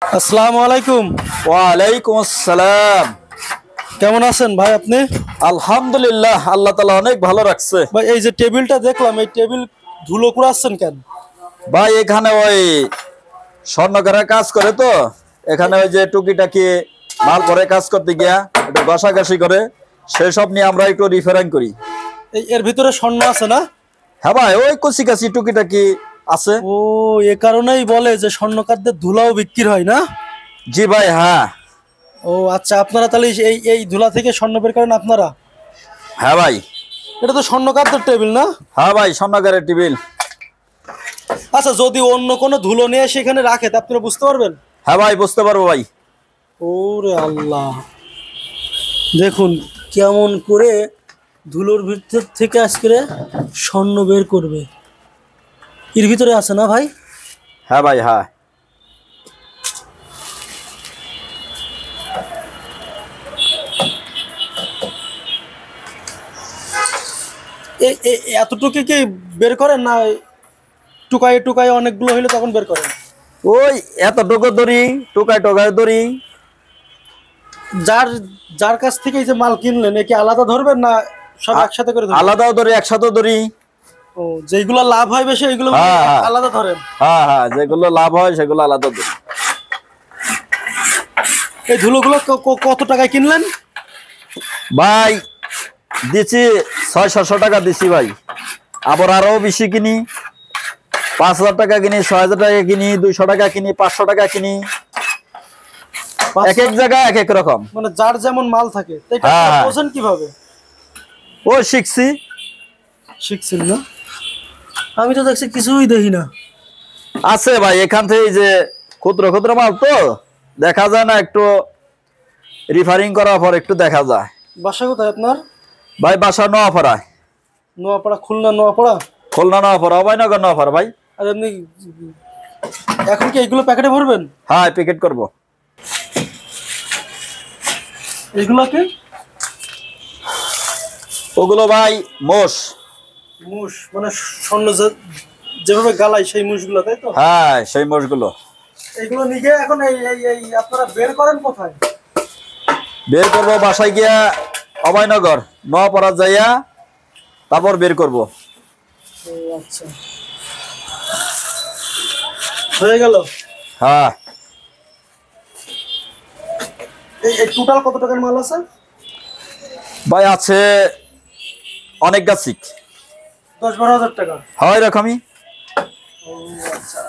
আসসালামু আলাইকুম। ওয়ালাইকুম আসসালাম। কেমন আছেন ভাই আপনি? আলহামদুলিল্লাহ, আল্লাহ তাআলা অনেক ভালো রাখছে। ভাই এই যে টেবিলটা দেখলাম, এই টেবিল ধুলো কুড়াচ্ছেন কেন? ভাই এখানে ওই স্বর্ণকারের কাজ করে তো, এখানে ওই যে টুকিটাকি মাল করে কাজ করতে গিয়া একটু ঘষাঘষি করে, সেসব নিয়ে আমরা একটু রিফারিং করি। এর ভিতরে স্বর্ণ আছে না? হ্যাঁ ভাই, ওই কচি কাচি টুকিটাকি আছে। ও, এ কারণেই বলে যে স্বর্ণকারদের ধুলাও বিক্রি হয় না? জি ভাই, হ্যাঁ। ও আচ্ছা, আপনারা তাহলে এই এই ধুলা থেকে স্বর্ণ বের করেন আপনারা? হ্যাঁ ভাই। এটা তো স্বর্ণকারদের টেবিল না? হ্যাঁ ভাই, স্বর্ণকারের টেবিল। আচ্ছা, যদি অন্য কোনো ধুলো নিয়ে সেখানে রাখে তা আপনারা বুঝতে পারবেন? হ্যাঁ ভাই, বুঝতে পারবো ভাই। ওরে আল্লাহ, দেখুন কেমন করে ধুলোর ভিতর থেকে আজকে স্বর্ণ বের করবে। এর ভিতরে আছে না ভাই? হ্যাঁ ভাই, হ্যাঁ। এতটুকু কি বের করেন না টুকায় টুকায় অনেকগুলো হইলে তখন বের করেন? ওই এতটুকু দড়ি, টুকায় টোকায় দড়ি। যার যার কাছ থেকে এই যে মাল কিনলেন, এ কি আলাদা ধরবেন না সব একসাথে করে ধরবেন? আলাদাও দড়ি, একসাথে দড়ি। ও, যেগুলো লাভ হয় বেশি ওইগুলো হ্যাঁ, হ্যাঁ। আলাদা ধরেন? হ্যাঁ হ্যাঁ, যেগুলো লাভ হয় সেগুলো আলাদা দড়ি। এই ধুলোগুলো কত টাকায় কিনলেন ভাই দিছি 600-700 টাকা দিছি ভাই। আবার আরো বেশি কিনি, 5000 টাকা কিনি, 6000 টাকা কিনি, 200 টাকা কিনি, 500 টাকা কিনি। এক এক জায়গায় এক এক রকম, মানে যার যেমন মাল থাকে। তাই হ্যাঁ, হ্যাঁ। বোঝেন কিভাবে? ও শিখছি। শিখছেন না? আমি তো দেখছি কিছুই দেখি না। আছে ভাই, এখান থেকে যে ক্ষুদ্র ক্ষুদ্র মাল তো দেখা যায় না, একটু রিফারিং করার পর একটু দেখা যায়। বাসা কোথায় আপনার? ভাই বাসা নোয়াপাড়ায়। নোয়াপাড়া? খুলনা নোয়াপাড়া? খুলনা নোয়াপাড়া, অভয়নগর নোয়াপাড়া ভাই। আর এমনি এখন কি এইগুলো প্যাকেটে ভরবেন? হ্যাঁ, পিকেট করব। এগুলো কি? ওগুলো ভাই মোষ। মুষ মানে স্বর্ণ যেভাবে গালাই সেই মুষগুলো, তাই তো? হ্যাঁ, সেই মোষগুলো এগুলো নিজে এখন এই এই এই আপনারা বের করেন কোথায়? বের করব বাসায় গিয়া, অভয়নগর নোয়াপাড়া যাইয়া তারপর বের করব। ও আচ্ছা, হয়ে গেল। হ্যাঁ এই টোটাল কত টাকার মাল আছে ভাই? আছে অনেক গাছিক। 10-12 হাজার টাকা? হয় এরকমই। ও আচ্ছা।